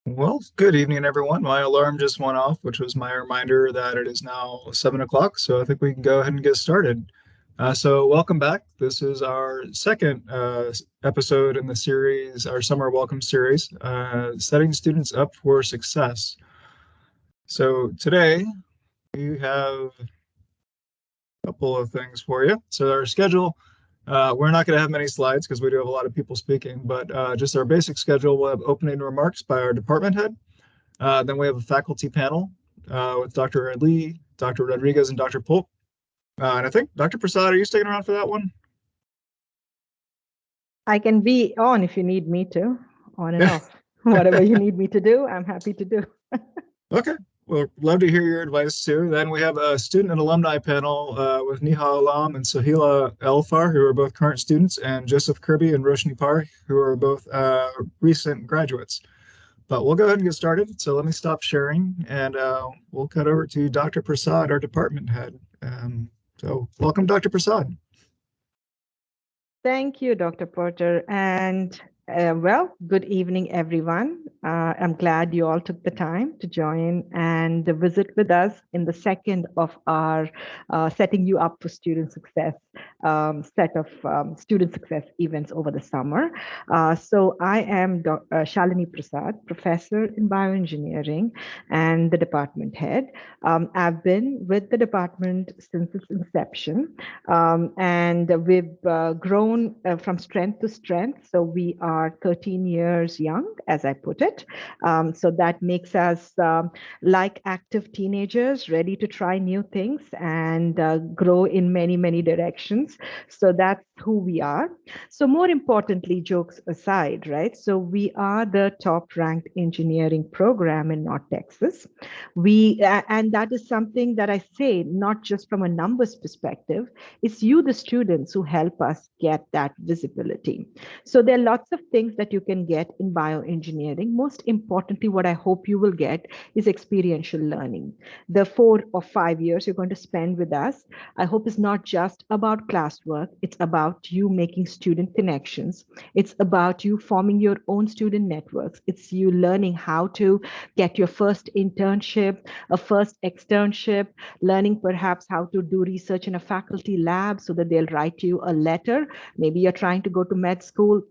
Well, good evening, everyone. My alarm just went off, which was my reminder that it is now 7 o'clock. So I think we can go ahead and get started. So welcome back. This is our second episode in the series, our summer welcome series, setting students up for success. So today we have a couple of things for you. So our schedule, we're not going to have many slides because we do have a lot of people speaking, but just our basic schedule, we'll have opening remarks by our department head. Then we have a faculty panel with Dr. Ali, Dr. Rodriguez, and Dr. Polk. And I think Dr. Prasad, are you sticking around for that one? I can be on if you need me to, on and off. Whatever you need me to do, I'm happy to do. Okay. Well, love to hear your advice too. Then we have a student and alumni panel with Niha Alam and Sahila Elfar, who are both current students, and Joseph Kirby and Roshni Par, who are both recent graduates. But we'll go ahead and get started. So let me stop sharing and we'll cut over to Dr. Prasad, our department head. So welcome, Dr. Prasad. Thank you, Dr. Porter. And good evening, everyone. I'm glad you all took the time to join and visit with us in the second of our setting you up for student success set of student success events over the summer. So I am Shalini Prasad, professor in bioengineering and the department head. I've been with the department since its inception, and we've grown from strength to strength. So we are 13 years young, as I put it. So that makes us like active teenagers, ready to try new things and grow in many, many directions. So that's who we are. So more importantly, jokes aside, right? So we are the top ranked engineering program in North Texas. And that is something that I say, not just from a numbers perspective, it's you, the students, who help us get that visibility. So there are lots of things that you can get in bioengineering. Most importantly, what I hope you will get is experiential learning. The 4 or 5 years you're going to spend with us, I hope is not just about classwork. It's about you making student connections. It's about you forming your own student networks. It's you learning how to get your first internship, a first externship, learning perhaps how to do research in a faculty lab so that they'll write you a letter. Maybe you're trying to go to med school.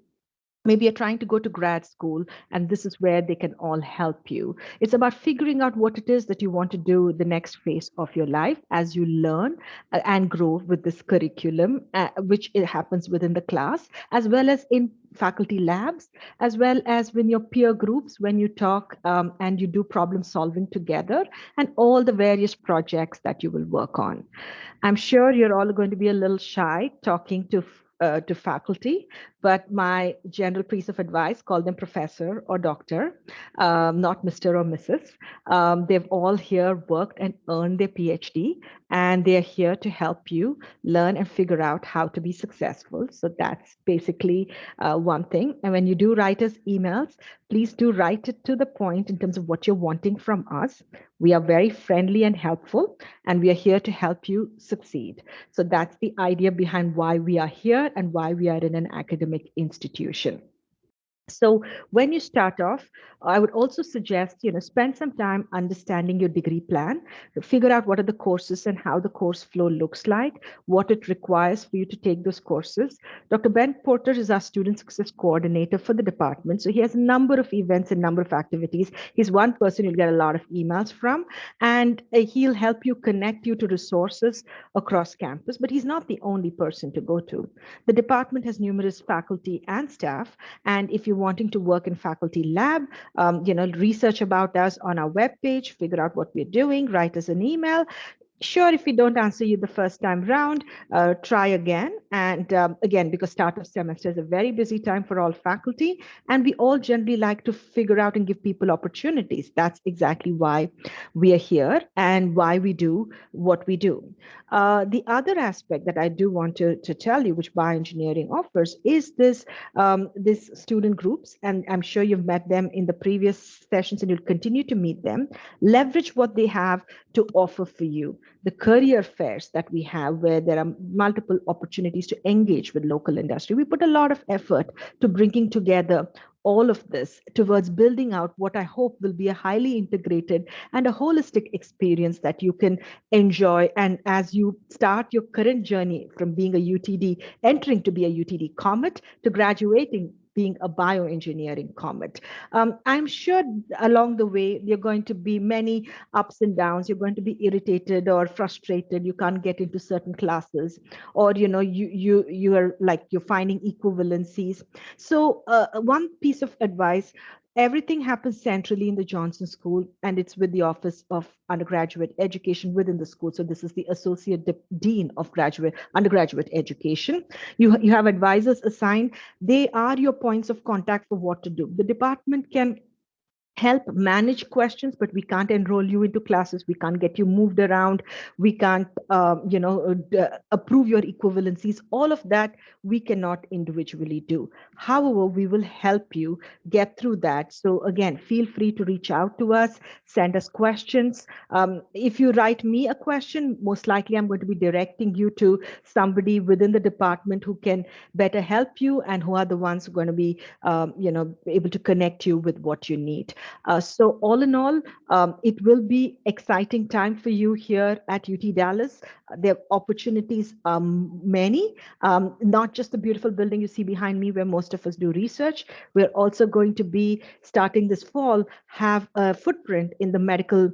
Maybe you're trying to go to grad school, and this is where they can all help you. It's about figuring out what it is that you want to do the next phase of your life as you learn and grow with this curriculum, which it happens within the class, as well as in faculty labs, as well as with your peer groups when you talk and you do problem solving together, and all the various projects that you will work on. I'm sure you're all going to be a little shy talking to faculty, but my general piece of advice, call them professor or doctor, not Mr. or Mrs. They've all here worked and earned their PhD, and they're here to help you learn and figure out how to be successful. So that's basically one thing. And when you do write us emails, please do write it to the point in terms of what you're wanting from us. We are very friendly and helpful, and we are here to help you succeed. So that's the idea behind why we are here and why we are in an academic institution. So when you start off, I would also suggest, spend some time understanding your degree plan, figure out what are the courses and how the course flow looks like, what it requires for you to take those courses. Dr. Ben Porter is our student success coordinator for the department. So he has a number of events and number of activities. He's one person you'll get a lot of emails from, and he'll help you connect you to resources across campus, but he's not the only person to go to. The department has numerous faculty and staff, and if you wanting to work in faculty lab, research about us on our webpage, figure out what we're doing, write us an email. Sure, if we don't answer you the first time round, try again. And again, because start of semester is a very busy time for all faculty, and we all generally like to figure out and give people opportunities. That's exactly why we are here and why we do what we do. The other aspect that I do want to tell you, which bioengineering offers, is this student groups, and I'm sure you've met them in the previous sessions and you'll continue to meet them. Leverage what they have to offer for you. The career fairs that we have, where there are multiple opportunities to engage with local industry. We put a lot of effort to bringing together all of this towards building out what I hope will be a highly integrated and a holistic experience that you can enjoy. And as you start your current journey from being a UTD, entering to be a UTD Comet, to graduating being a bioengineering comet. I'm sure along the way, there are going to be many ups and downs. You're going to be irritated or frustrated. You can't get into certain classes, or you are like you're finding equivalencies. So one piece of advice: everything happens centrally in the Johnson School, and it's with the Office of Undergraduate Education within the school. So this is the Associate Dean of Undergraduate Education. You have advisors assigned. They are your points of contact for what to do. The department can help manage questions, but we can't enroll you into classes. We can't get you moved around. We can't approve your equivalencies. All of that we cannot individually do. However, we will help you get through that. So again, feel free to reach out to us, send us questions. If you write me a question, most likely I'm going to be directing you to somebody within the department who can better help you, and who are the ones who are going to be able to connect you with what you need. So all in all, it will be exciting time for you here at UT Dallas. Their opportunities are many, not just the beautiful building you see behind me where most of us do research. We're also going to be starting this fall, have a footprint in the medical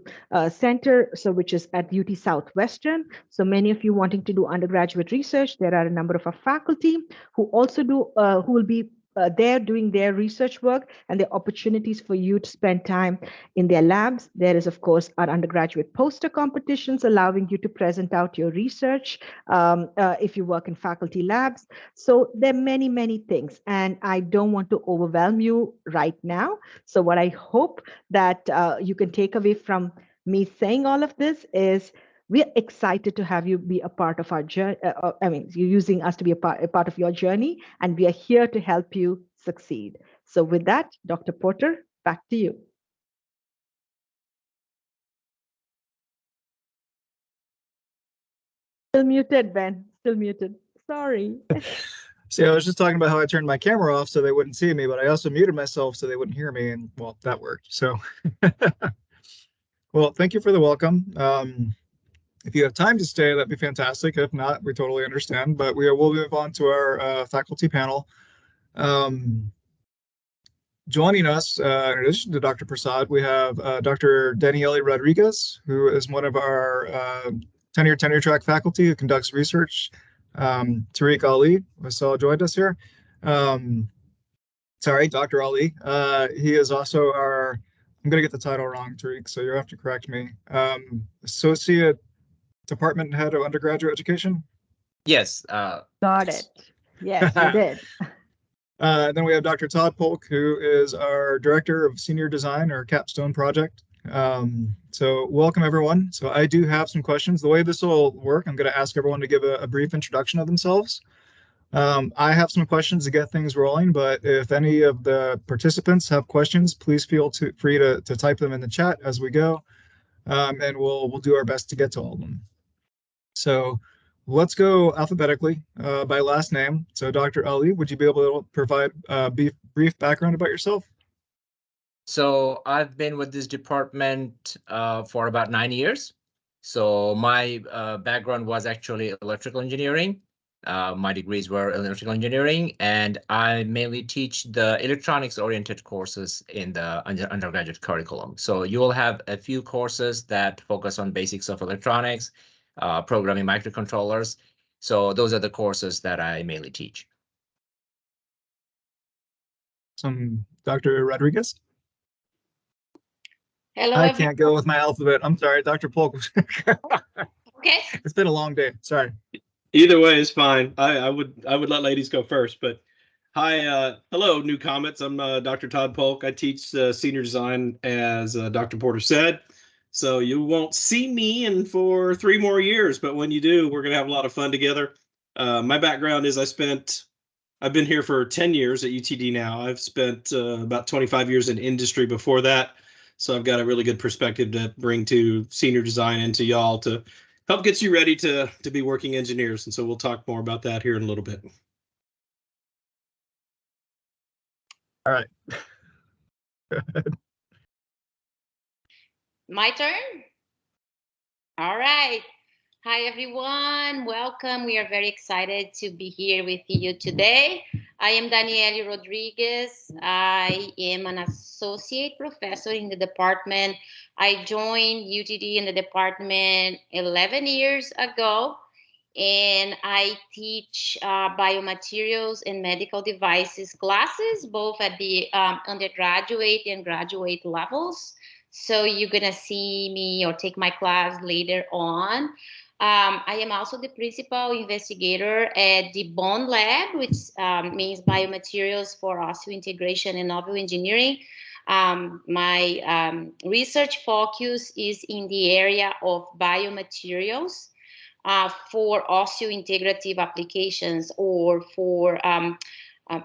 center, so which is at UT Southwestern. So many of you wanting to do undergraduate research, there are a number of our faculty who also who will be they're doing their research work, and the opportunities for you to spend time in their labs. There is, of course, our undergraduate poster competitions allowing you to present out your research if you work in faculty labs. So there are many, many things, and I don't want to overwhelm you right now. So what I hope that you can take away from me saying all of this is, we're excited to have you be a part of our journey. You're using us to be a part of your journey, and we are here to help you succeed. So with that, Dr. Porter, back to you. Still muted, Ben. Still muted. Sorry. See, I was just talking about how I turned my camera off so they wouldn't see me, but I also muted myself so they wouldn't hear me, and well, that worked. So, well, thank you for the welcome. If you have time to stay, that'd be fantastic. If not, we totally understand. But will move on to our faculty panel. Joining us, in addition to Dr. Prasad, we have Dr. Daniele Rodriguez, who is one of our tenure track faculty who conducts research. Tariq Ali, I saw joined us here. Sorry, Dr. Ali. He is also our, I'm going to get the title wrong, Tariq, so you have to correct me. Associate Department Head of Undergraduate Education? Yes. Got it. Yes, you did. Then we have Dr. Todd Polk, who is our Director of Senior Design, or Capstone Project. So welcome, everyone. So I do have some questions. The way this will work, I'm going to ask everyone to give a brief introduction of themselves. I have some questions to get things rolling, but if any of the participants have questions, please feel free to type them in the chat as we go, and we'll do our best to get to all of them. So let's go alphabetically by last name. So Dr. Ali, would you be able to provide a brief background about yourself? So I've been with this department for about 9 years. So my background was actually electrical engineering. My degrees were electrical engineering, and I mainly teach the electronics-oriented courses in the undergraduate curriculum. So you will have a few courses that focus on basics of electronics, programming microcontrollers. So those are the courses that I mainly teach. Dr. Rodriguez? Hello, I everyone. can't go with my alphabet. I'm sorry, Dr. Polk. Okay. It's been a long day. Sorry. Either way is fine. I would let ladies go first, but hi, hello, new comments. I'm Dr. Todd Polk. I teach senior design, as Dr. Porter said. So you won't see me for 3 more years, but when you do, we're gonna have a lot of fun together. My background is I've been here for 10 years at UTD now. I've spent about 25 years in industry before that. So I've got a really good perspective to bring to senior design and to y'all to help get you ready to be working engineers. And so we'll talk more about that here in a little bit. All right. My turn? All right. Hi, everyone. Welcome. We are very excited to be here with you today. I am Danielle Rodriguez. I am an associate professor in the department. I joined UTD in the department 11 years ago, and I teach biomaterials and medical devices classes, both at the undergraduate and graduate levels. So you're going to see me or take my class later on. I am also the principal investigator at the Bond Lab, which means biomaterials for osseointegration and novel engineering. My research focus is in the area of biomaterials for osseointegrative applications, or for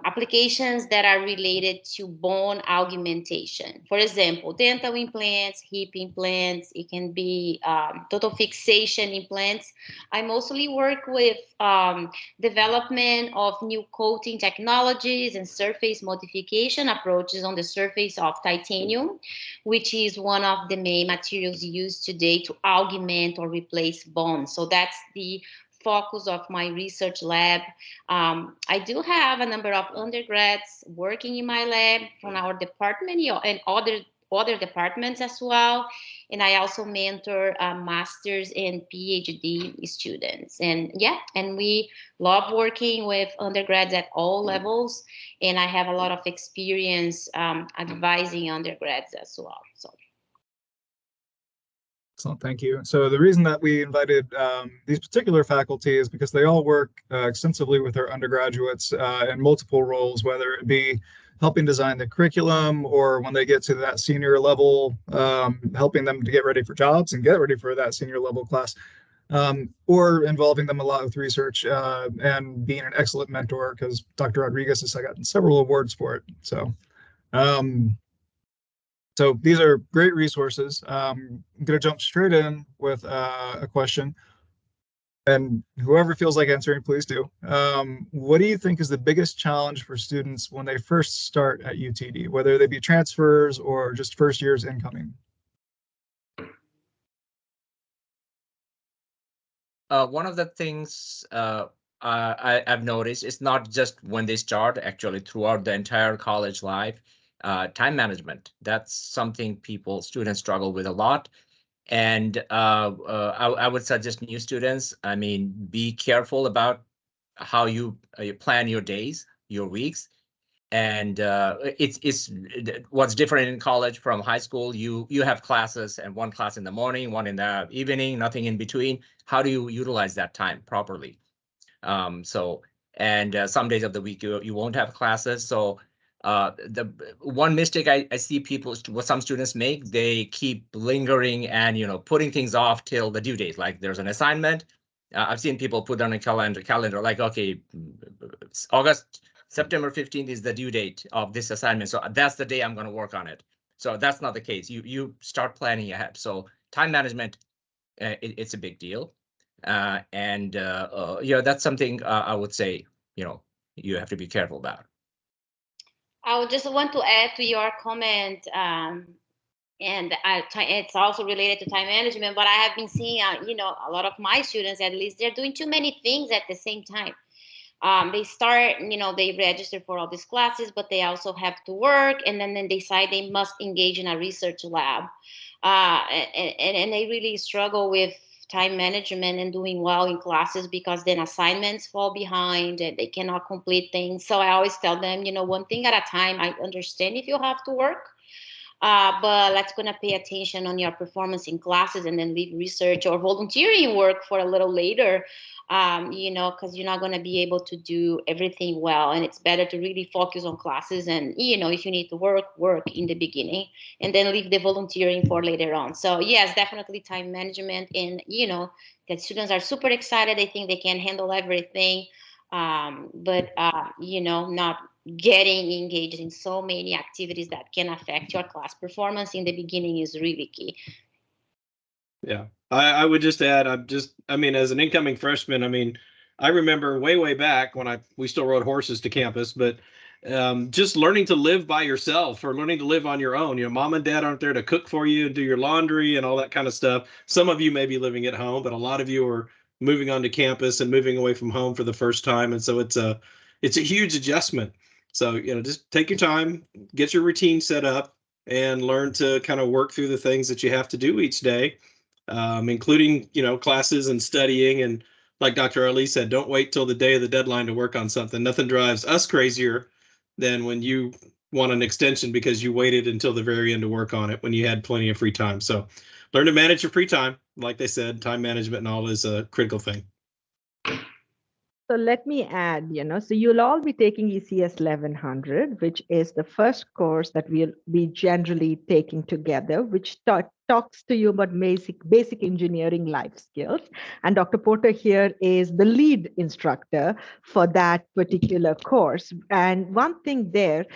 applications that are related to bone augmentation. For example, dental implants, hip implants, it can be total fixation implants. I mostly work with development of new coating technologies and surface modification approaches on the surface of titanium, which is one of the main materials used today to augment or replace bone. So that's the focus of my research lab. I do have a number of undergrads working in my lab from our department and other departments as well. And I also mentor master's and PhD students. And yeah, and we love working with undergrads at all levels. And I have a lot of experience advising undergrads as well. So. Excellent, thank you. So the reason that we invited these particular faculty is because they all work extensively with their undergraduates in multiple roles, whether it be helping design the curriculum, or when they get to that senior level, helping them to get ready for jobs and get ready for that senior level class, or involving them a lot with research and being an excellent mentor, because Dr. Rodriguez has gotten several awards for it. So these are great resources. I'm going to jump straight in with a question. And whoever feels like answering, please do. What do you think is the biggest challenge for students when they first start at UTD, whether they be transfers or just first years incoming? One of the things I've noticed is not just when they start, actually throughout the entire college life. Time management, that's something students struggle with a lot. And I would suggest new students, be careful about how you plan your days, your weeks. And it's what's different in college from high school. You have classes, and one class in the morning, one in the evening, nothing in between. How do you utilize that time properly? Some days of the week you won't have classes. So the one mistake I see some students make, they keep lingering and putting things off till the due date. Like there's an assignment, I've seen people put on a calendar like, okay, September 15th is the due date of this assignment, so that's the day I'm going to work on it. So that's not the case. You start planning ahead. So time management, it's a big deal, that's something I would say you have to be careful about. I would just want to add to your comment, and it's also related to time management, but I have been seeing, a lot of my students, at least, they're doing too many things at the same time. They start, they register for all these classes, but they also have to work, and then they decide they must engage in a research lab. And they really struggle with time management and doing well in classes, because then assignments fall behind and they cannot complete things. So I always tell them, one thing at a time. I understand if you have to work, but let's gonna pay attention on your performance in classes, and then leave research or volunteering work for a little later, because you're not gonna be able to do everything well. And it's better to really focus on classes, and if you need to work in the beginning, and then leave the volunteering for later on. So yes, definitely time management. And that students are super excited, they think they can handle everything, but not getting engaged in so many activities that can affect your class performance in the beginning is really key. Yeah, I would just add, as an incoming freshman, I remember way back when we still rode horses to campus, but just learning to live by yourself or learning to live on your own. Mom and dad aren't there to cook for you and do your laundry and all that kind of stuff. Some of you may be living at home, but a lot of you are moving onto campus and moving away from home for the first time. And so it's a huge adjustment. So, just take your time, get your routine set up, and learn to kind of work through the things that you have to do each day, including, classes and studying. And like Dr. Ali said, don't wait till the day of the deadline to work on something. Nothing drives us crazier than when you want an extension because you waited until the very end to work on it when you had plenty of free time. So learn to manage your free time. Like they said, time management and all is a critical thing. So let me add, so you'll all be taking ECS 1100, which is the first course that we'll be generally taking together, which talks to you about basic engineering life skills. And Dr. Porter here is the lead instructor for that particular course. And one thing there,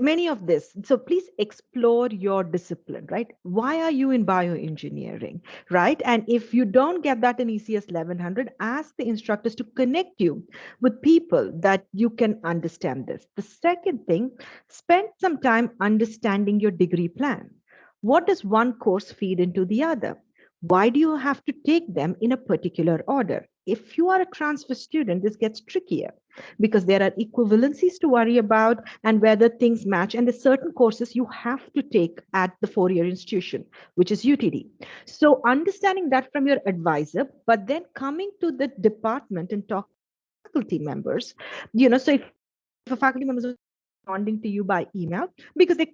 many of this, so please explore your discipline, right? Why are you in bioengineering, right? And if you don't get that in ECS 1100, ask the instructors to connect you with people that you can understand this. The second thing, spend some time understanding your degree plan. What does one course feed into the other? Why do you have to take them in a particular order? If you are a transfer student, this gets trickier because there are equivalencies to worry about and whether things match. And there's certain courses you have to take at the four-year institution, which is UTD. So understanding that from your advisor, but then coming to the department and talk to faculty members, so if a faculty member is responding to you by email because they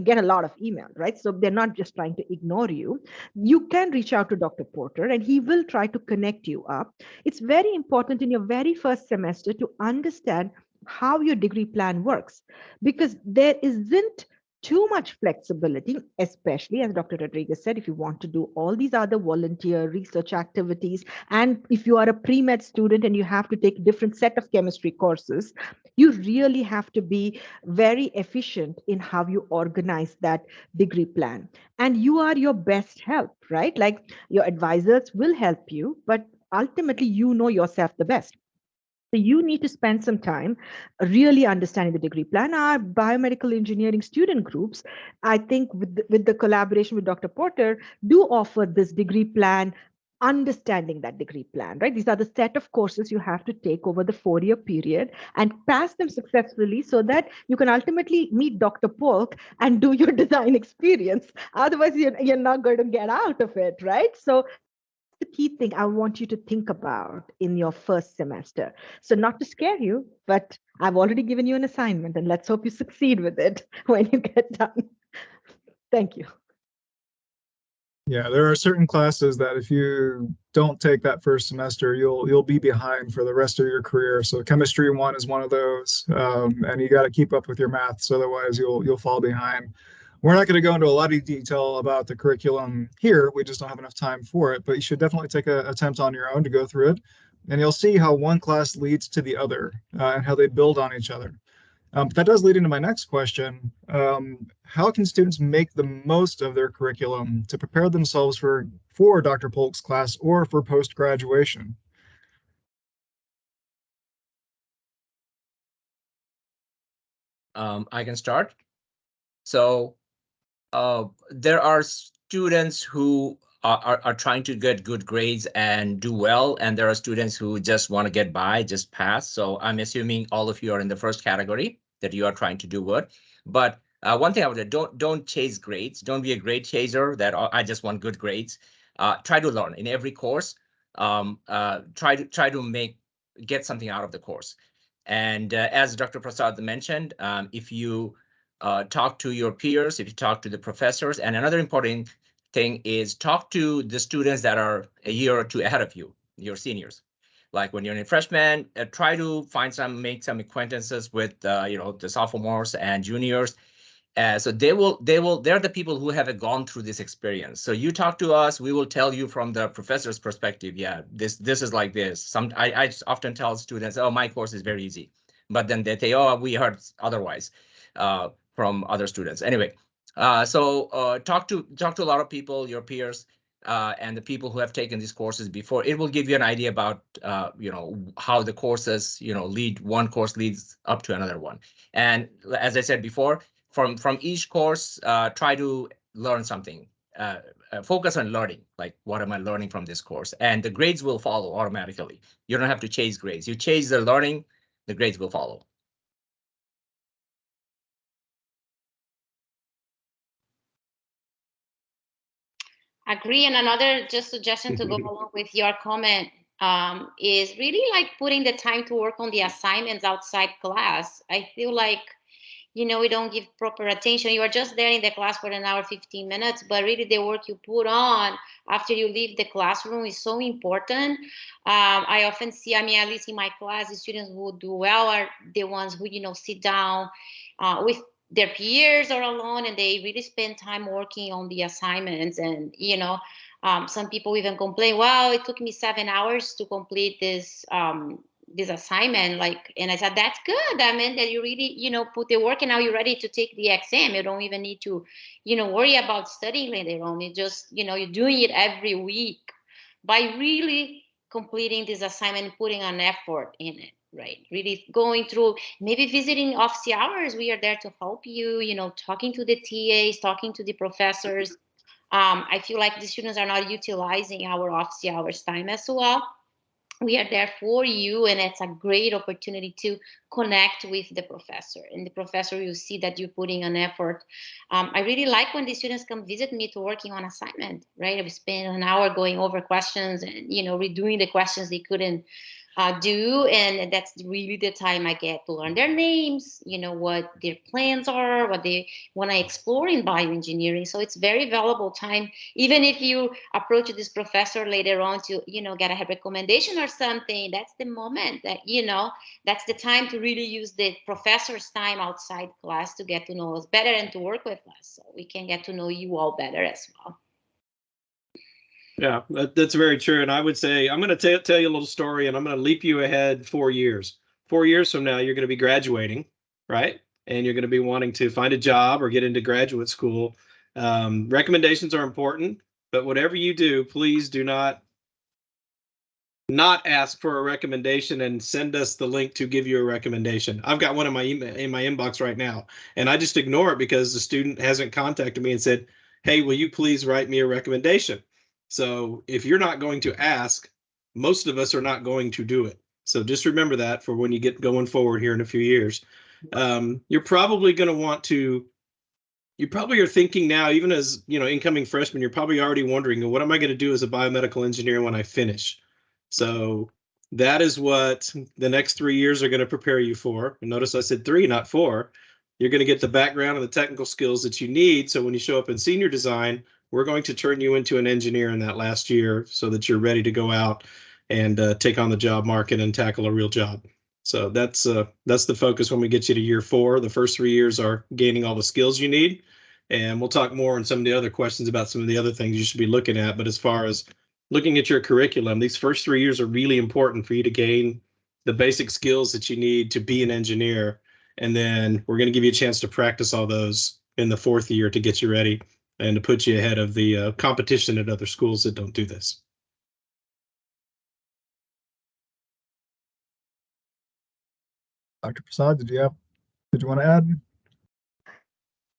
get a lot of email, right? So they're not just trying to ignore you. You can reach out to Dr. Porter and he will try to connect you up. It's very important in your very first semester to understand how your degree plan works because there isn't too much flexibility, especially as Dr. Rodriguez said, if you want to do all these other volunteer research activities, and if you are a pre-med student and you have to take a different set of chemistry courses, you really have to be very efficient in how you organize that degree plan. And you are your best help, right? Like your advisors will help you, but ultimately you know yourself the best. So you need to spend some time really understanding the degree plan. Our biomedical engineering student groups, I think with the collaboration with Dr. Porter, do offer this degree plan, understanding that degree plan, right? These are the set of courses you have to take over the four-year period and pass them successfully so that you can ultimately meet Dr. Polk and do your design experience. Otherwise, you're not going to get out of it, right? So the key thing I want you to think about in your first semester. So not to scare you, but I've already given you an assignment and let's hope you succeed with it when you get done. Thank you. Yeah, there are certain classes that if you don't take that first semester, you'll be behind for the rest of your career. So chemistry 1 is one of those, and you got to keep up with your maths, otherwise you'll fall behind. We're not going to go into a lot of detail about the curriculum here. We just don't have enough time for it, but you should definitely take an attempt on your own to go through it. And you'll see how one class leads to the other and how they build on each other. That does lead into my next question. How can students make the most of their curriculum to prepare themselves for Dr. Polk's class or for post-graduation? I can start. So there are students who are trying to get good grades and do well, and there are students who just want to get by, just pass. So I'm assuming all of you are in the first category, that you are trying to do good. But one thing I would say, don't chase grades. Don't be a grade chaser that I just want good grades. Try to learn in every course. Try to get something out of the course. And as Dr. Prasad mentioned, if you talk to your peers, if you talk to the professors, and another important thing is talk to the students that are a year or two ahead of you, your seniors. Like when you're a freshman, try to make some acquaintances with the sophomores and juniors. So they're the people who have gone through this experience. So you talk to us, we will tell you from the professor's perspective. Yeah, this is like this. I just often tell students, oh, my course is very easy, but then they say, oh, we heard otherwise from other students. Anyway, so talk to a lot of people, your peers, and the people who have taken these courses before, it will give you an idea about, how the courses, one course leads up to another one. And as I said before, from each course, try to learn something. Focus on learning, like what am I learning from this course? And the grades will follow automatically. You don't have to chase grades. You chase the learning, the grades will follow. Agree. And another just suggestion to go along with your comment is really like putting the time to work on the assignments outside class. I feel like, we don't give proper attention. You are just there in the class for an hour, 15 minutes, but really the work you put on after you leave the classroom is so important. I often see, at least in my class, the students who do well are the ones who, sit down with their peers or alone, and they really spend time working on the assignments. And, some people even complain, well, it took me 7 hours to complete this assignment, and I said, that's good. I mean that you really, put the work, and now you're ready to take the exam. You don't even need to, worry about studying later on. It just, you're doing it every week by really completing this assignment and putting an effort in it, right? Really going through, maybe visiting office hours. We are there to help you, talking to the TAs, talking to the professors. I feel like the students are not utilizing our office hours time as well. We are there for you, and it's a great opportunity to connect with the professor. And the professor, you see that you're putting an effort. I really like when the students come visit me to working on assignment, right? We spend an hour going over questions and, redoing the questions they couldn't do. And that's really the time I get to learn their names, what their plans are, what they want to explore in bioengineering. So it's very valuable time. Even if you approach this professor later on to, get a recommendation or something, that's the moment that, that's the time to really use the professor's time outside class to get to know us better and to work with us. So we can get to know you all better as well. Yeah, that's very true. And I would say, I'm going to tell you a little story, and I'm going to leap you ahead 4 years. 4 years from now, you're going to be graduating, right? And you're going to be wanting to find a job or get into graduate school. Recommendations are important, but whatever you do, please do not ask for a recommendation and send us the link to give you a recommendation. I've got one in my email, in my inbox right now, and I just ignore it because the student hasn't contacted me and said, hey, will you please write me a recommendation? So if you're not going to ask, most of us are not going to do it. So just remember that for when you get going forward here in a few years. You're probably going to want to, you probably are thinking now, even as incoming freshmen, you're probably already wondering, what am I going to do as a biomedical engineer when I finish? So that is what the next 3 years are going to prepare you for. And notice I said 3, not 4. You're going to get the background and the technical skills that you need. So when you show up in senior design, we're going to turn you into an engineer in that last year so that you're ready to go out and take on the job market and tackle a real job. So that's the focus when we get you to year 4. The first 3 years are gaining all the skills you need. And we'll talk more on some of the other questions about some of the other things you should be looking at. But as far as looking at your curriculum, these first 3 years are really important for you to gain the basic skills that you need to be an engineer. And then we're going to give you a chance to practice all those in the 4th year to get you ready and to put you ahead of the competition at other schools that don't do this. Dr. Prasad, did you want to add?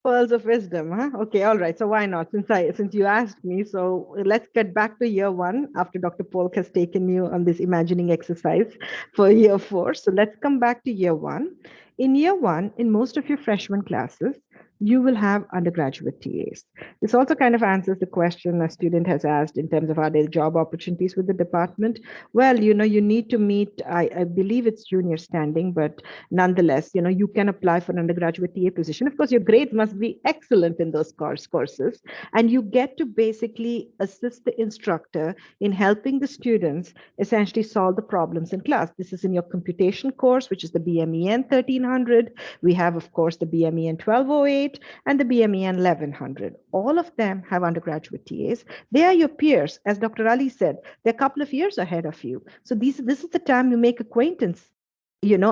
Pearls of wisdom, huh? Okay, all right. So why not? Since you asked me, so let's get back to year 1 after Dr. Polk has taken you on this imagining exercise for year 4. So let's come back to year 1. In year 1, in most of your freshman classes, you will have undergraduate TAs. This also kind of answers the question a student has asked in terms of are there job opportunities with the department? Well, you need to meet, I believe it's junior standing, but nonetheless, you can apply for an undergraduate TA position. Of course, your grades must be excellent in those courses, and you get to basically assist the instructor in helping the students essentially solve the problems in class. This is in your computation course, which is the BMEN 1300. We have, of course, the BMEN 1208 and the BMEN 1100. All of them have undergraduate TAs. They are your peers. As Dr. Ali said, they're a couple of years ahead of you. So this is the time you make acquaintance,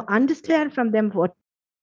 understand from them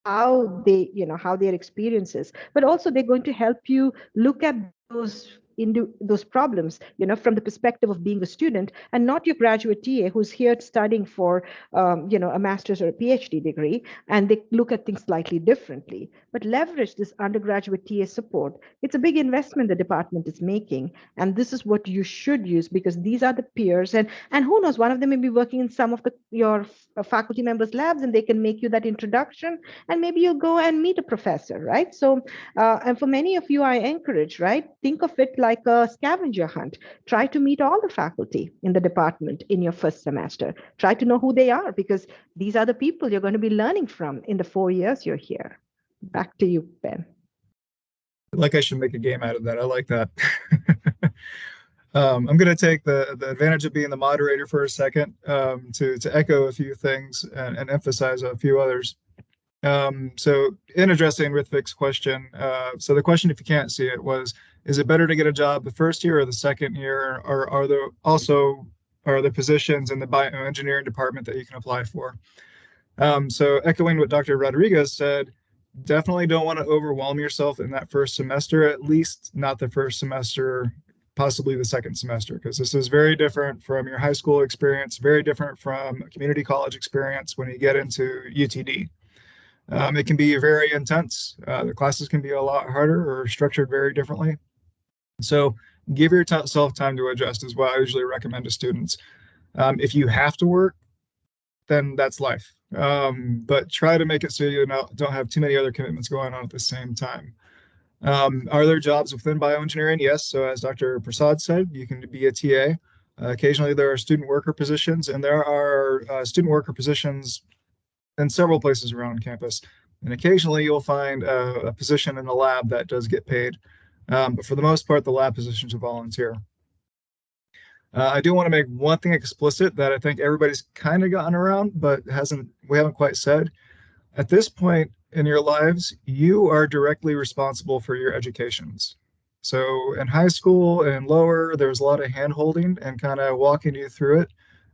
how their experiences, but also they're going to help you look at those into those problems, from the perspective of being a student, and not your graduate TA who's here studying for, a master's or a PhD degree, and they look at things slightly differently. But leverage this undergraduate TA support. It's a big investment the department is making, and this is what you should use, because these are the peers, and who knows, one of them may be working in some of your faculty members' labs, and they can make you that introduction, and maybe you'll go and meet a professor, right? So, and for many of you, I encourage, right? Think of it like a scavenger hunt. Try to meet all the faculty in the department in your first semester. Try to know who they are, because these are the people you're going to be learning from in the 4 years you're here. Back to you, Ben. Like I should make a game out of that. I like that. I'm going to take the advantage of being the moderator for a second to echo a few things and emphasize a few others. So in addressing Rithvik's question, so the question, if you can't see it, was, is it better to get a job the first year or the second year, or are there positions in the bioengineering department that you can apply for? So echoing what Dr. Rodriguez said, definitely don't want to overwhelm yourself in that first semester, at least not the first semester, possibly the second semester, because this is very different from your high school experience, very different from a community college experience when you get into UTD. It can be very intense. The classes can be a lot harder or structured very differently. So give yourself time to adjust is what I usually recommend to students. If you have to work, then that's life. But try to make it so you don't have too many other commitments going on at the same time. Are there jobs within bioengineering? Yes. So as Dr. Prasad said, you can be a TA. Occasionally there are student worker positions, and there are student worker positions in several places around campus. And occasionally you'll find a position in the lab that does get paid. But for the most part, the lab positions are volunteer. I do want to make one thing explicit that I think everybody's kind of gotten around, but we haven't quite said. At this point in your lives, you are directly responsible for your educations. So in high school and lower, there's a lot of hand-holding and kind of walking you through it.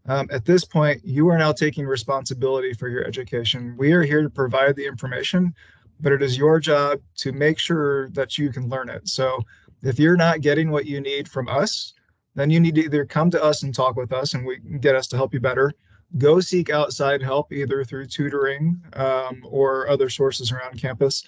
At this point, you are now taking responsibility for your education. We are here to provide the information, but it is your job to make sure that you can learn it. So if you're not getting what you need from us, then you need to either come to us and talk with us and we can get us to help you better. Go seek outside help, either through tutoring or other sources around campus,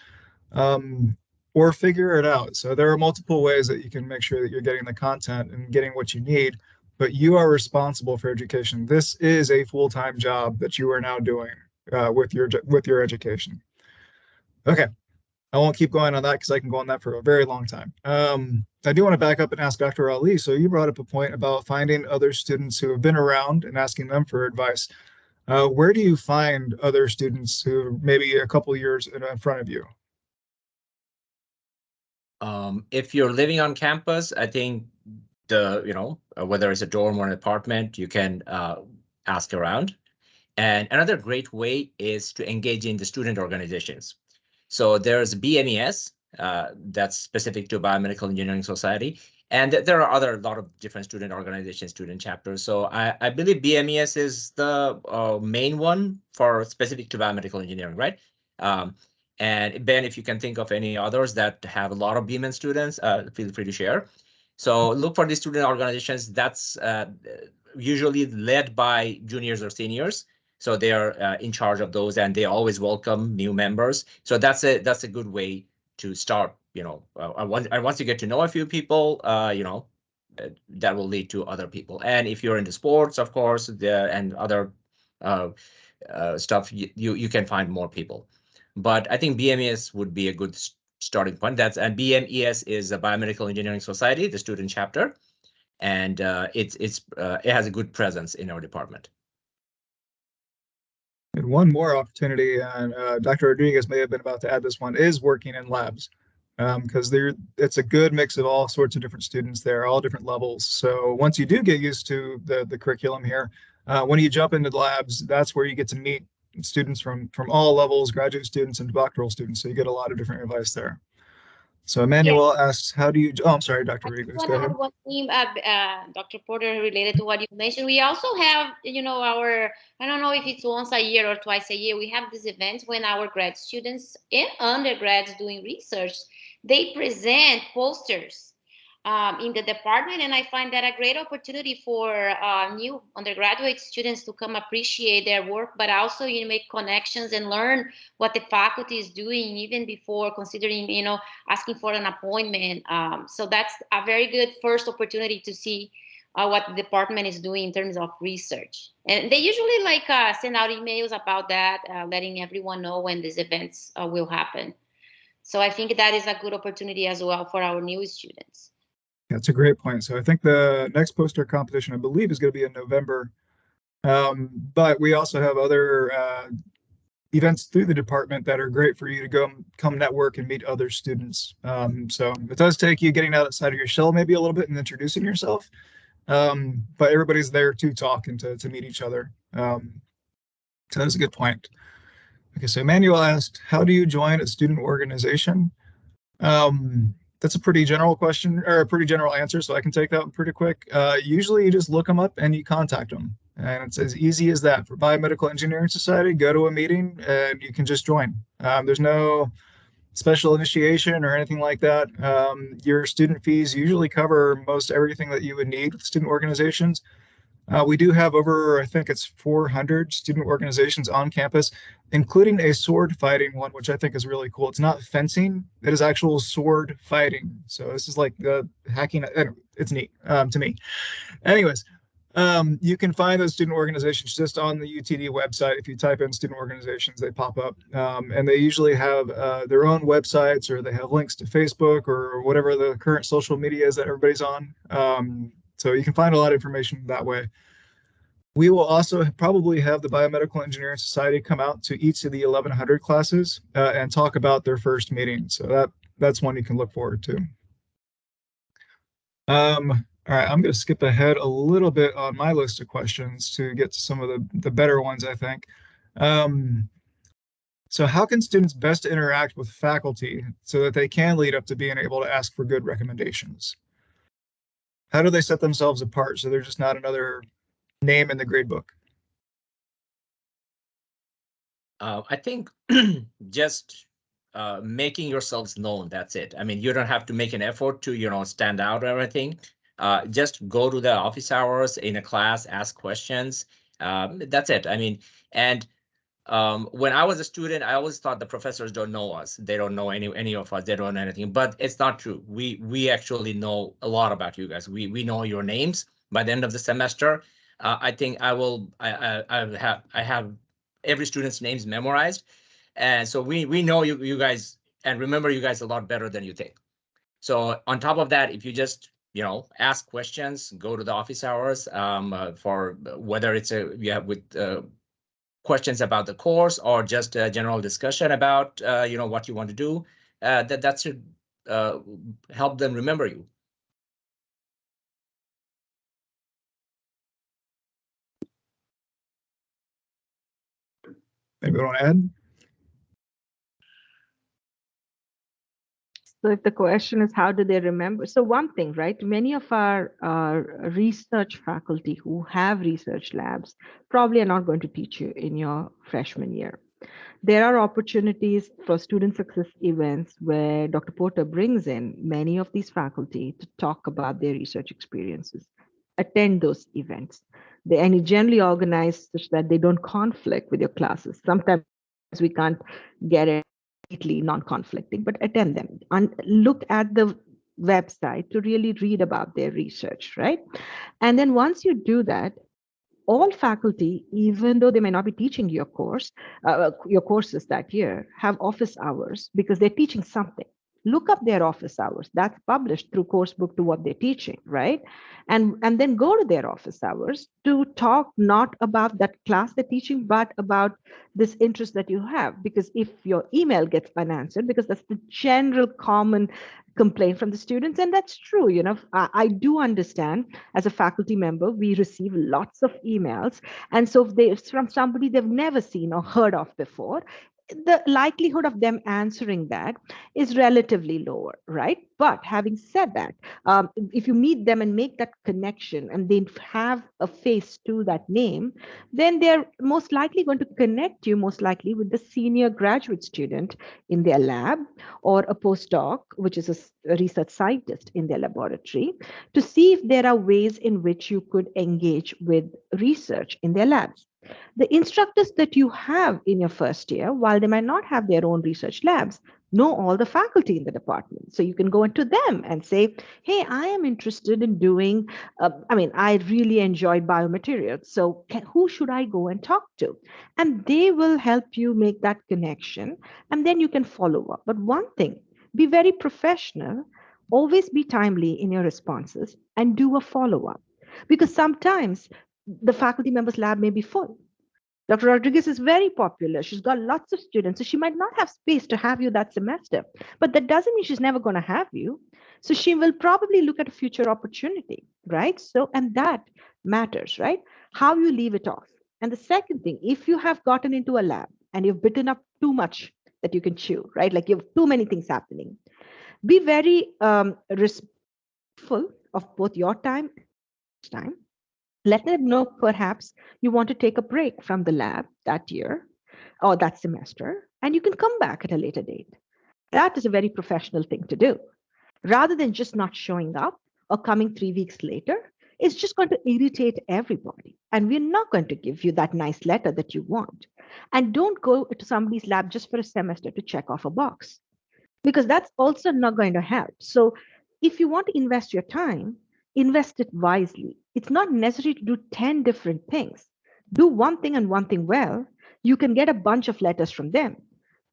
or figure it out. So there are multiple ways that you can make sure that you're getting the content and getting what you need, but you are responsible for education. This is a full-time job that you are now doing with your education. Okay, I won't keep going on that because I can go on that for a very long time. I do want to back up and ask Dr. Ali. So you brought up a point about finding other students who have been around and asking them for advice. Where do you find other students who are maybe a couple years in front of you? If you're living on campus, I think whether it's a dorm or an apartment, you can ask around. And another great way is to engage in the student organizations. So there's BMES, that's specific to Biomedical Engineering Society. And there are a lot of different student organizations, student chapters. So I believe BMES is the main one for specific to biomedical engineering, right? And Ben, if you can think of any others that have a lot of BMEN students, feel free to share. So look for these student organizations. That's usually led by juniors or seniors. So they are in charge of those, and they always welcome new members. So that's a good way to start. And once you get to know a few people, that will lead to other people. And if you're into sports, of course, and other stuff, you can find more people. But I think BMES would be a good starting point. And BMES is a Biomedical Engineering Society, the student chapter, and it has a good presence in our department. And one more opportunity, and Dr. Rodriguez may have been about to add this one, is working in labs, because it's a good mix of all sorts of different students there, all different levels. So once you do get used to the curriculum here, when you jump into the labs, that's where you get to meet students from all levels, graduate students and doctoral students. So you get a lot of different advice there. So Emmanuel asks, how do you, I'm sorry, Dr. Rodriguez, go ahead. One thing, Dr. Porter, related to what you mentioned, we also have, I don't know if it's once a year or twice a year, we have these events when our grad students and undergrads doing research, they present posters in the department, and I find that a great opportunity for new undergraduate students to come appreciate their work, but also make connections and learn what the faculty is doing even before considering asking for an appointment. So that's a very good first opportunity to see what the department is doing in terms of research, and they usually send out emails about that, letting everyone know when these events will happen. So I think that is a good opportunity as well for our new students. That's a great point. So I think the next poster competition, I believe, is going to be in November. But we also have other events through the department that are great for you to come network and meet other students. So it does take you getting outside of your shell maybe a little bit and introducing yourself. But everybody's there to talk and to meet each other. So that's a good point. Okay, so Emmanuel asked, how do you join a student organization? That's a pretty general question, or a pretty general answer, so I can take that one pretty quick. Usually you just look them up and you contact them. And it's as easy as that. For Biomedical Engineering Society, go to a meeting and you can just join. There's no special initiation or anything like that. Your student fees usually cover most everything that you would need with student organizations. We do have over, I think it's 400 student organizations on campus, including a sword fighting one, which I think is really cool. It's not fencing, it is actual sword fighting. So this is like hacking, it's neat to me. Anyways, you can find those student organizations just on the UTD website. If you type in student organizations, they pop up. And they usually have their own websites, or they have links to Facebook or whatever the current social media is that everybody's on. So you can find a lot of information that way. We will also probably have the Biomedical Engineering Society come out to each of the 1100 classes and talk about their first meeting. So that's one you can look forward to. All right, I'm going to skip ahead a little bit on my list of questions to get to some of the better ones, I think. So how can students best interact with faculty so that they can lead up to being able to ask for good recommendations? How do they set themselves apart so they're just not another name in the grade book? I think just making yourselves known, that's it. I mean, you don't have to make an effort to, stand out or anything. Just go to the office hours in a class, ask questions. That's it. I mean, and when I was a student, I always thought the professors don't know us. They don't know any of us. They don't know anything. But it's not true. We actually know a lot about you guys. We know your names. By the end of the semester, I think I have every student's names memorized, and so we know you guys and remember you guys a lot better than you think. So on top of that, if you just ask questions, go to the office hours for whether it's questions about the course or just a general discussion about what you want to do, that should help them remember you. Anybody want to add? So if the question is how do they remember? So one thing, right? Many of our research faculty who have research labs probably are not going to teach you in your freshman year. There are opportunities for student success events where Dr. Porter brings in many of these faculty to talk about their research experiences. Attend those events. And you generally organize such that they don't conflict with your classes. Sometimes we can't get it completely non-conflicting, but attend them and look at the website to really read about their research, right? And then once you do that, all faculty, even though they may not be teaching your courses that year, have office hours because they're teaching something. Look up their office hours. That's published through coursebook to what they're teaching, right? And then go to their office hours to talk not about that class they're teaching, but about this interest that you have. Because if your email gets unanswered, because that's the general common complaint from the students, and that's true. I do understand as a faculty member, we receive lots of emails. And so if it's from somebody they've never seen or heard of before, the likelihood of them answering that is relatively lower, right? But having said that, if you meet them and make that connection and they have a face to that name, then they're most likely going to connect you most likely with the senior graduate student in their lab, or a postdoc, which is a research scientist in their laboratory, to see if there are ways in which you could engage with research in their labs. The instructors that you have in your first year, while they might not have their own research labs, know all the faculty in the department. So you can go into them and say, hey, I am interested in doing, I really enjoyed biomaterials. So who should I go and talk to? And they will help you make that connection. And then you can follow up. But one thing, be very professional, always be timely in your responses, and do a follow up. Because sometimes the faculty member's lab may be full. Dr. Rodriguez is very popular. She's got lots of students, so she might not have space to have you that semester. But that doesn't mean she's never going to have you. So she will probably look at a future opportunity, right? So, and that matters, right? How you leave it off. And the second thing, if you have gotten into a lab and you've bitten up too much that you can chew, right? Like you have too many things happening, be very respectful of both your time and time. Let them know perhaps you want to take a break from the lab that year or that semester, and you can come back at a later date. That is a very professional thing to do. Rather than just not showing up or coming 3 weeks later, it's just going to irritate everybody. And we're not going to give you that nice letter that you want. And don't go to somebody's lab just for a semester to check off a box, because that's also not going to help. So if you want to invest your time, invest it wisely. It's not necessary to do 10 different things. Do one thing and one thing well. You can get a bunch of letters from them.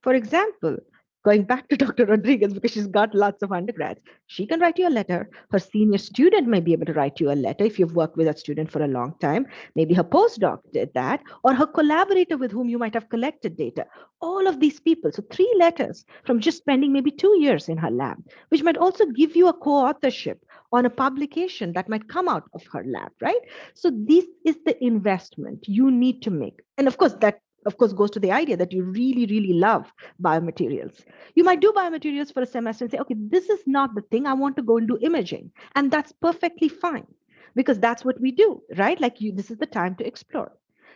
For example, going back to Dr. Rodriguez, because she's got lots of undergrads, she can write you a letter. Her senior student may be able to write you a letter if you've worked with that student for a long time. Maybe her postdoc did that, or her collaborator with whom you might have collected data. All of these people. So 3 letters from just spending maybe 2 years in her lab, which might also give you a co-authorship on a publication that might come out of her lab, right? So this is the investment you need to make. And of course, that goes to the idea that you really, really love biomaterials. You might do biomaterials for a semester and say, okay, this is not the thing. I want to go and do imaging. And that's perfectly fine, because that's what we do, right? Like this is the time to explore.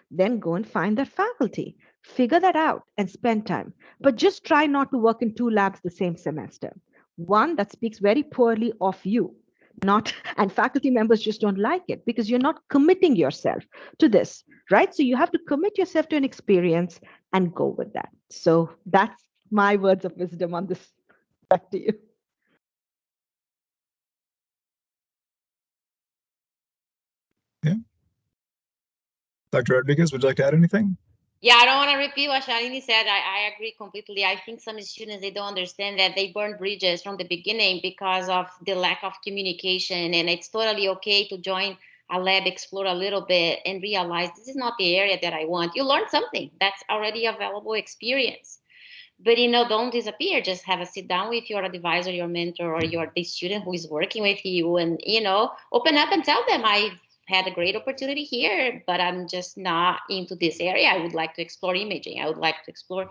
Then go and find that faculty, figure that out and spend time. But just try not to work in 2 labs the same semester. One that speaks very poorly of you. And faculty members just don't like it because you're not committing yourself to this, right? So you have to commit yourself to an experience and go with that. So that's my words of wisdom on this. Back to you. Yeah. Dr. Rodriguez, would you like to add anything? Yeah, I don't want to repeat what Shalini said. I agree completely. I think some students, they don't understand that they burn bridges from the beginning because of the lack of communication. And it's totally okay to join a lab, explore a little bit, and realize this is not the area that I want. You learn something that's already available experience. But, don't disappear. Just have a sit down with your advisor, your mentor, or the student who is working with you, and, open up and tell them, I've had a great opportunity here, but I'm just not into this area. I would like to explore imaging. I would like to explore,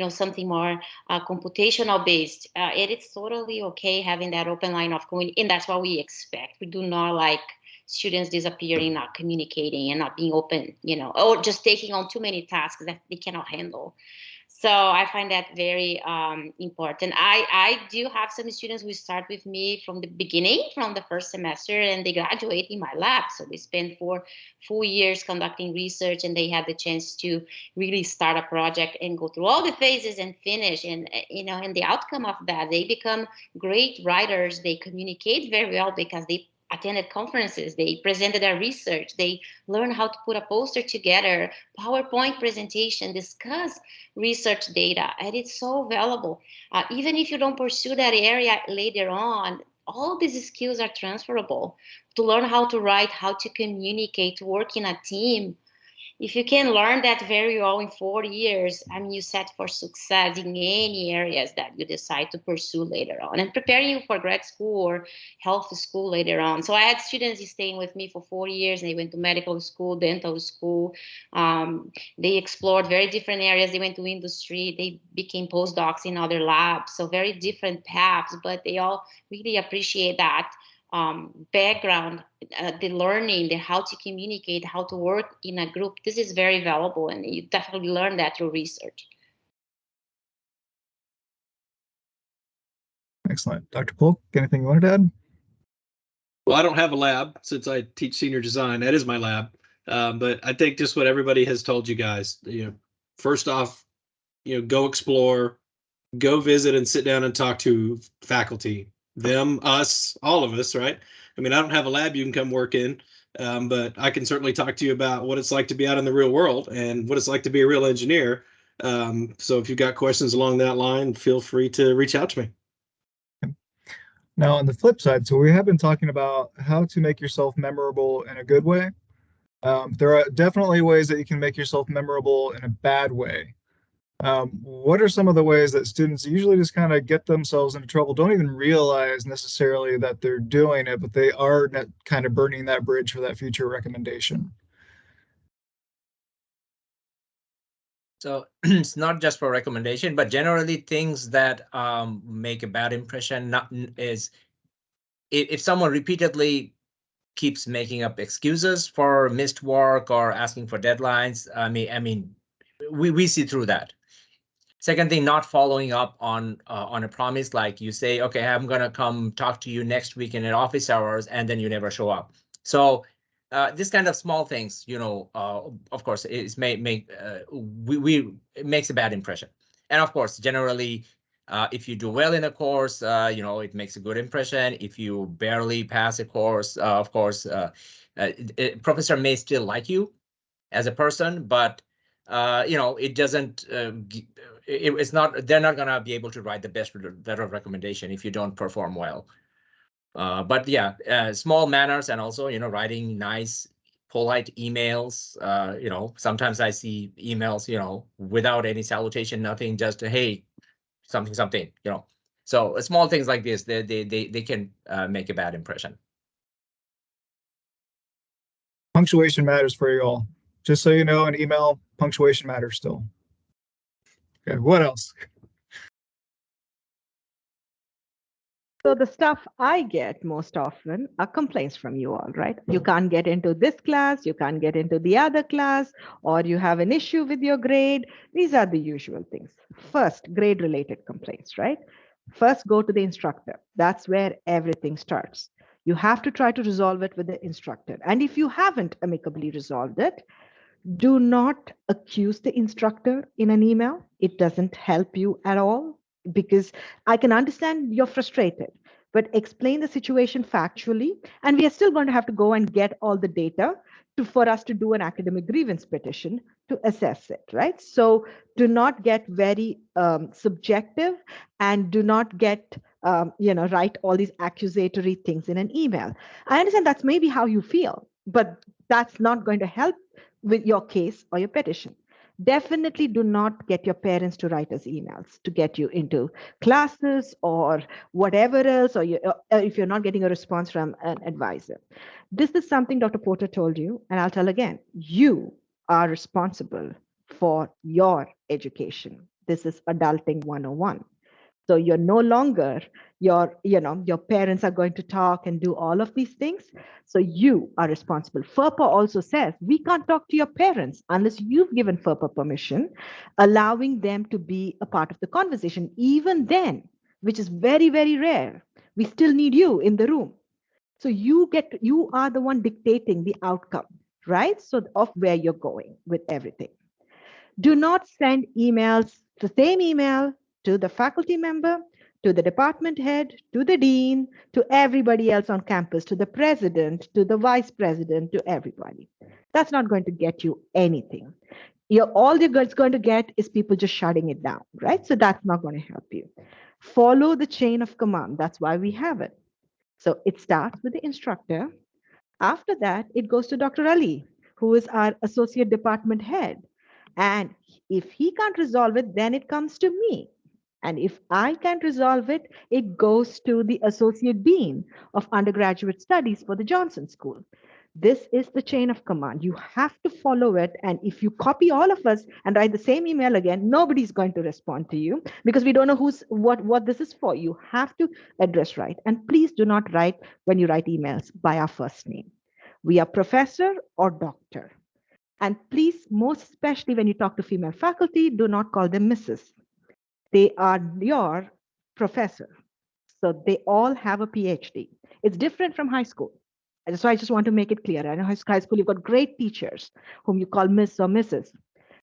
something more computational based. It is totally okay having that open line of communication, and that's what we expect. We do not like students disappearing, not communicating, and not being open, or just taking on too many tasks that they cannot handle. So I find that very important. I do have some students who start with me from the beginning, from the first semester, and they graduate in my lab. So they spend 4 full years conducting research, and they have the chance to really start a project and go through all the phases and finish. And, and the outcome of that, they become great writers. They communicate very well because they attended conferences, they presented their research, they learned how to put a poster together, PowerPoint presentation, discuss research data, and it's so valuable. Even if you don't pursue that area later on, all these skills are transferable. To learn how to write, how to communicate, to work in a team, if you can learn that very well in 4 years, I mean, you set for success in any areas that you decide to pursue later on, and preparing you for grad school or health school later on. So I had students staying with me for 4 years, and they went to medical school, dental school. They explored very different areas. They went to industry. They became postdocs in other labs. So very different paths, but they all really appreciate that background, the learning, the how to communicate, how to work in a group. This is very valuable, and you definitely learn that through research. Excellent. Dr. Polk, anything you wanted to add? Well, I don't have a lab since I teach senior design. That is my lab. But I think just what everybody has told you guys, first off, go explore, go visit and sit down and talk to faculty, them, us, all of us, right? I mean, I don't have a lab you can come work in, but I can certainly talk to you about what it's like to be out in the real world and what it's like to be a real engineer. So if you've got questions along that line, feel free to reach out to me. Now, on the flip side, so we have been talking about how to make yourself memorable in a good way. There are definitely ways that you can make yourself memorable in a bad way. What are some of the ways that students usually just kind of get themselves into trouble, don't even realize necessarily that they're doing it, but they are kind of burning that bridge for that future recommendation? So it's not just for recommendation, but generally things that make a bad impression is if someone repeatedly keeps making up excuses for missed work or asking for deadlines. I mean, we see through that. Second thing, not following up on a promise, like you say, okay, I'm gonna come talk to you next week in office hours, and then you never show up. So this kind of small things, of course, it makes a bad impression. And of course, generally, if you do well in a course, it makes a good impression. If you barely pass a course, of course, professor may still like you as a person, but it doesn't. It's not. They're not gonna be able to write the best letter of recommendation if you don't perform well. But yeah, small manners, and also writing nice, polite emails. Sometimes I see emails without any salutation, nothing, just hey, something. So small things like this, they can make a bad impression. Punctuation matters for you all. Just so you know, an email, punctuation matters still. Okay, what else? So the stuff I get most often are complaints from you all, right? You can't get into this class, you can't get into the other class, or you have an issue with your grade. These are the usual things. First, grade-related complaints, right? First, go to the instructor. That's where everything starts. You have to try to resolve it with the instructor. And if you haven't amicably resolved it, do not accuse the instructor in an email. It doesn't help you at all, because I can understand you're frustrated, but explain the situation factually. And we are still going to have to go and get all the data for us to do an academic grievance petition to assess it, right? So do not get very subjective, and do not get, write all these accusatory things in an email. I understand that's maybe how you feel, but that's not going to help with your case or your petition. Definitely do not get your parents to write us emails to get you into classes or whatever else, or if you're not getting a response from an advisor. This is something Dr. Porter told you, and I'll tell again, you are responsible for your education. This is adulting 101. So you're no longer, your parents are going to talk and do all of these things. So you are responsible. FERPA also says we can't talk to your parents unless you've given FERPA permission, allowing them to be a part of the conversation. Even then, which is very, very rare, we still need you in the room. So you are the one dictating the outcome, right? So of where you're going with everything. Do not send emails, the same email, to the faculty member, to the department head, to the dean, to everybody else on campus, to the president, to the vice president, to everybody. That's not going to get you anything. All you're going to get is people just shutting it down, right? So that's not going to help you. Follow the chain of command. That's why we have it. So it starts with the instructor. After that, it goes to Dr. Ali, who is our associate department head. And if he can't resolve it, then it comes to me. And if I can't resolve it, it goes to the associate dean of undergraduate studies for the Johnson School. This is the chain of command. You have to follow it. And if you copy all of us and write the same email again, nobody's going to respond to you because we don't know what this is for. You have to address right. And please do not write when you write emails by our first name. We are professor or doctor. And please, most especially when you talk to female faculty, do not call them Mrs. They are your professor. So they all have a PhD. It's different from high school. And so I just want to make it clear. I know high school, you've got great teachers whom you call Miss or Mrs.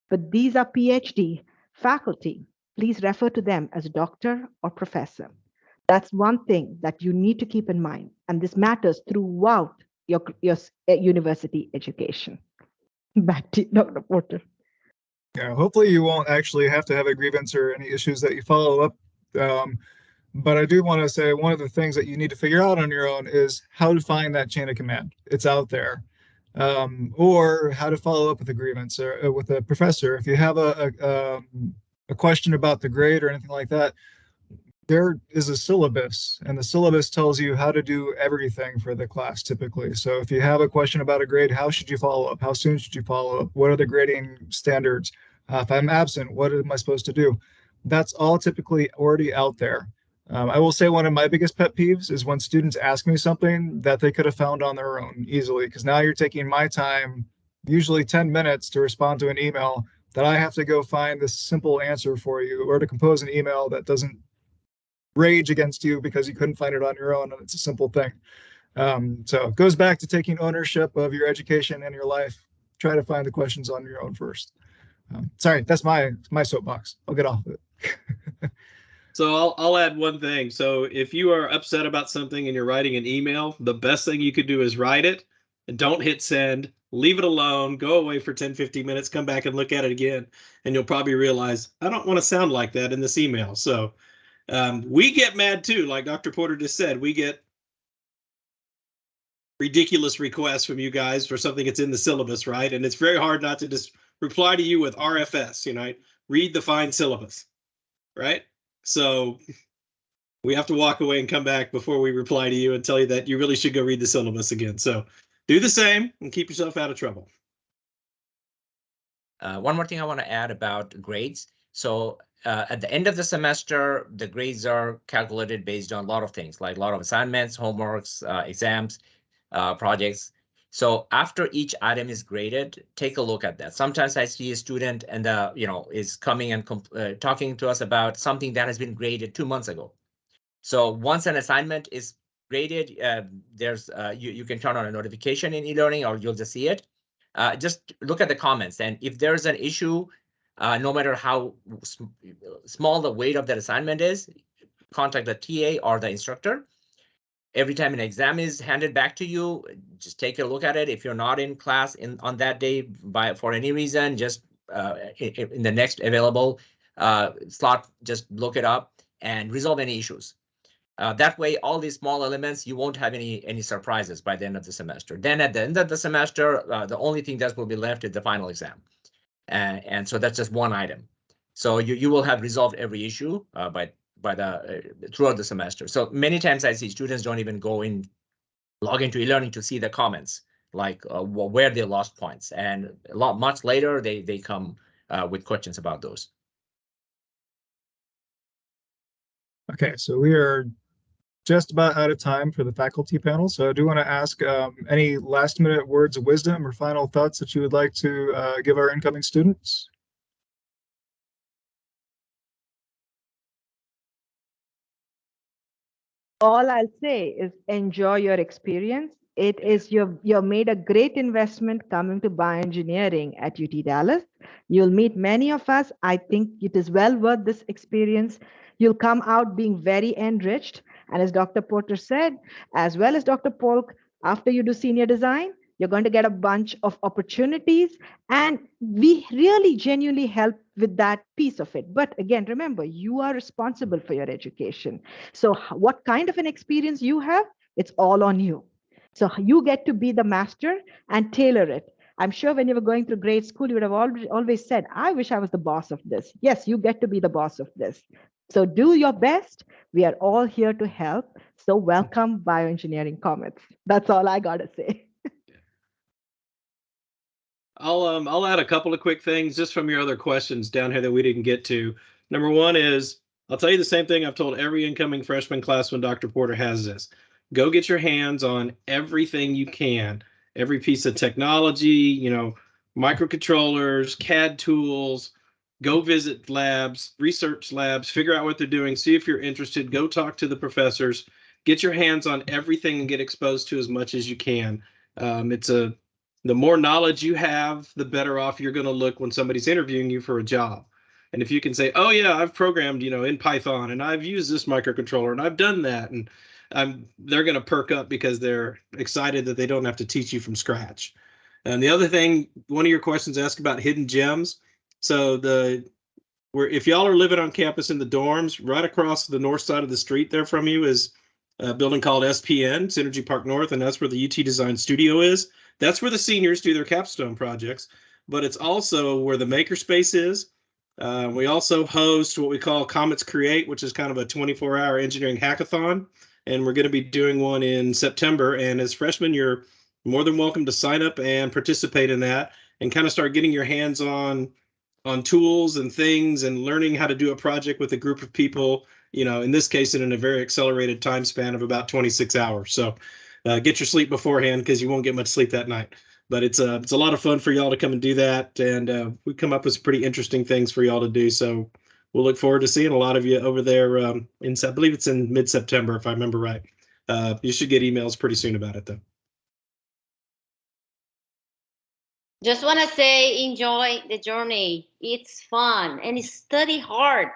But these are PhD faculty. Please refer to them as doctor or professor. That's one thing that you need to keep in mind. And this matters throughout your university education. Back to you, Dr. Porter. Yeah, hopefully you won't actually have to have a grievance or any issues that you follow up. But I do want to say one of the things that you need to figure out on your own is how to find that chain of command. It's out there. Or how to follow up with a grievance or with a professor. If you have a question about the grade or anything like that, there is a syllabus, and the syllabus tells you how to do everything for the class typically. So if you have a question about a grade, how should you follow up? How soon should you follow up? What are the grading standards? If I'm absent, what am I supposed to do? That's all typically already out there. I will say one of my biggest pet peeves is when students ask me something that they could have found on their own easily, because now you're taking my time, usually 10 minutes, to respond to an email that I have to go find this simple answer for you, or to compose an email that doesn't rage against you because you couldn't find it on your own, and it's a simple thing. So it goes back to taking ownership of your education and your life. Try to find the questions on your own first. Sorry, that's my soapbox. I'll get off of it. So I'll add one thing. So if you are upset about something and you're writing an email, the best thing you could do is write it and don't hit send, leave it alone, go away for 10, 15 minutes, come back and look at it again. And you'll probably realize, I don't want to sound like that in this email. So we get mad too. Like Dr. Porter just said, we get ridiculous requests from you guys for something that's in the syllabus, right? And it's very hard not to just reply to you with RFS, read the fine syllabus, right? So we have to walk away and come back before we reply to you and tell you that you really should go read the syllabus again. So do the same and keep yourself out of trouble. One more thing I want to add about grades. So at the end of the semester, the grades are calculated based on a lot of things, like a lot of assignments, homeworks, exams, projects. So after each item is graded, take a look at that. Sometimes I see a student and is coming and talking to us about something that has been graded 2 months ago. So once an assignment is graded, there's you can turn on a notification in e-learning, or you'll just see it. Just look at the comments, and if there's an issue, no matter how small the weight of that assignment is, contact the TA or the instructor. Every time an exam is handed back to you, just take a look at it. If you're not in class on that day for any reason, just in the next available slot, just look it up and resolve any issues. That way, all these small elements, you won't have any surprises by the end of the semester. Then at the end of the semester, the only thing that will be left is the final exam. And so that's just one item. So you will have resolved every issue throughout the semester. So many times I see students don't even log into e-learning to see the comments, like where they lost points. And much later, they come with questions about those. Okay, so we are just about out of time for the faculty panel. So I do want to ask any last minute words of wisdom or final thoughts that you would like to give our incoming students? All I'll say is enjoy your experience. It is you've made a great investment coming to bioengineering at UT Dallas. You'll meet many of us. I think it is well worth this experience. You'll come out being very enriched. And as Dr. Porter said, as well as Dr. Polk, after you do senior design, you're going to get a bunch of opportunities, and we really genuinely help with that piece of it. But again, remember, you are responsible for your education. So what kind of an experience you have, it's all on you. So you get to be the master and tailor it. I'm sure when you were going through grade school, you would have always said, I wish I was the boss of this. Yes, you get to be the boss of this. So do your best. We are all here to help. So welcome Bioengineering Comets. That's all I got to say. I'll add a couple of quick things just from your other questions down here that we didn't get to. Number one is, I'll tell you the same thing I've told every incoming freshman class when Dr. Porter has this. Go get your hands on everything you can, every piece of technology, microcontrollers, CAD tools. Go visit labs, research labs, figure out what they're doing, see if you're interested, go talk to the professors, get your hands on everything and get exposed to as much as you can. The more knowledge you have, the better off you're going to look when somebody's interviewing you for a job. And if you can say, oh yeah, I've programmed, in Python, and I've used this microcontroller, and I've done that, and they're going to perk up because they're excited that they don't have to teach you from scratch. And the other thing, one of your questions asked about hidden gems. So if y'all are living on campus in the dorms, right across the north side of the street there from you is a building called SPN, Synergy Park North, and that's where the UT Design Studio is. That's where the seniors do their capstone projects, but it's also where the makerspace is. We also host what we call Comets Create, which is kind of a 24-hour engineering hackathon, and we're going to be doing one in September. And as freshmen, you're more than welcome to sign up and participate in that and kind of start getting your hands on tools and things and learning how to do a project with a group of people, in this case, in a very accelerated time span of about 26 hours. So get your sleep beforehand because you won't get much sleep that night. But it's a lot of fun for y'all to come and do that. And we come up with some pretty interesting things for y'all to do. So we'll look forward to seeing a lot of you over there I believe it's in mid-September, if I remember right. You should get emails pretty soon about it, though. Just want to say, enjoy the journey. It's fun and study hard.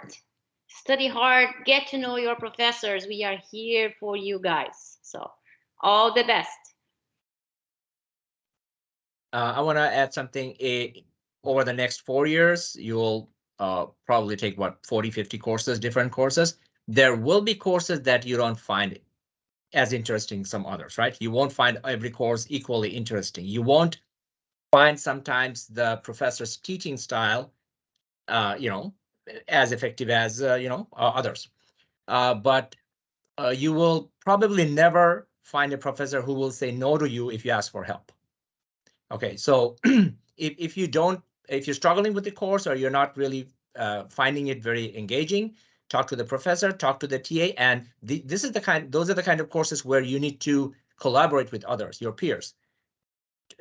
Study hard. Get to know your professors. We are here for you guys. So all the best. I want to add something. Over the next 4 years, you'll probably take 40, 50 courses, different courses. There will be courses that you don't find as interesting as some others, right? You won't find every course equally interesting. You won't find sometimes the professor's teaching style, as effective as, others. But you will probably never find a professor who will say no to you if you ask for help. Okay, so if you're struggling with the course or you're not really finding it very engaging, talk to the professor, talk to the TA, and those are the kind of courses where you need to collaborate with others, your peers.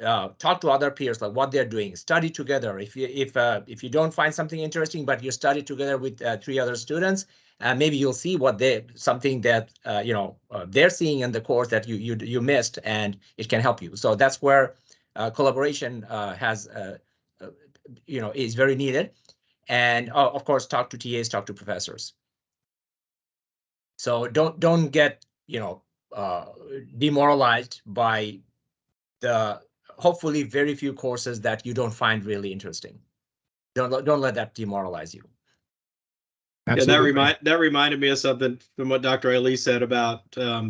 Talk to other peers, like what they're doing, study together. If you don't find something interesting, but you study together with 3 other students, maybe you'll see something that they're seeing in the course that you missed, and it can help you. So that's where collaboration is very needed. And of course, talk to TAs, talk to professors. So don't get demoralized by the hopefully very few courses that you don't find really interesting. Don't let that demoralize you. Absolutely. Yeah, that reminded me of something from what Dr. Ali said about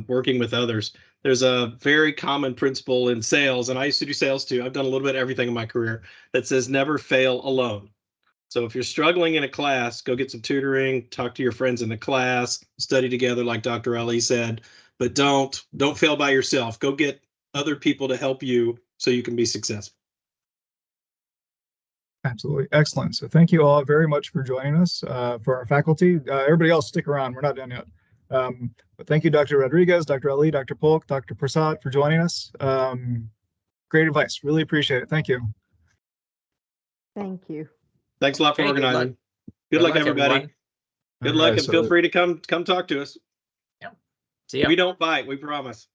working with others. There's a very common principle in sales, and I used to do sales too. I've done a little bit of everything in my career that says never fail alone. So if you're struggling in a class, go get some tutoring, talk to your friends in the class, study together like Dr. Ali said, but don't fail by yourself. Go get other people to help you so you can be successful. Absolutely. Excellent. So thank you all very much for joining us. For our faculty, everybody else stick around. We're not done yet. But thank you, Dr. Rodriguez, Dr. Ali, Dr. Polk, Dr. Prasad for joining us. Great advice. Really appreciate it. Thank you. Thank you. Thanks a lot for organizing. Good luck, everybody. Everyone. Good luck, and feel free to come talk to us. Yeah. See ya. We don't bite, we promise.